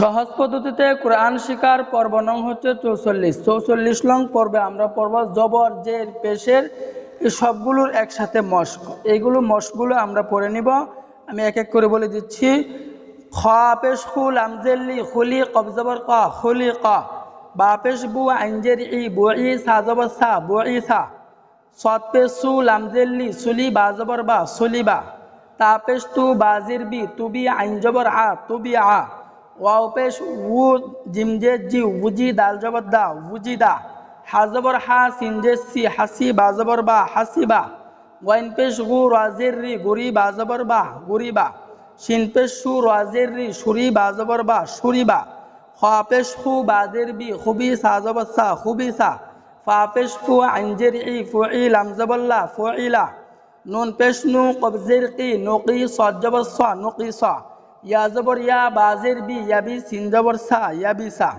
সহজ পদ্ধতিতে কোরআন শিকার পর্ব নং হচ্ছে 44 নং পর্বে আমরা পড়ব জবর জের পেশের এই সবগুলোর একসাথে মশক। এইগুলো মশকগুলো আমরা পড়ে নিব। আমি এক এক করে বলে দিচ্ছি। খ পেশ খুল আমজেলি খুলি কবজবর ক খুলি ক, বা পেশ বু আইনজের ই বই সাজবর সা বই সা, সৎ পেশ সু লামজেলি সুলি বাজবর বা সুলিবা, তা পেশ তু বাজির বি তুবি আইনজবর আ তুবি আ, ওয়াও পেশ উ জিমজে জি উজি দাল জবর দা উজিদা, হাজবর হা সিনজে সি হাসি বাজবর বা হাসিবা, ওয়াইন পেশ গু রাজের রি গুরি বাজবর বা গুরিবা, শিন পেশ সু রাজের রি সুরি বাজবর বা সুরিবা, খ পেশ খু বাজের বি খুবি সাজবর সা খুবিসা, ফা পেশ ফু আইনজের ই ফুই লামজবল্লা ফুইলা, নুন পেশ নু কবজের কি নকি সজ্জবর স নকি স, ইয়া জবর ইয়া বাজের বি ইয়াবি সিন জবর সা ইয়াবিসা।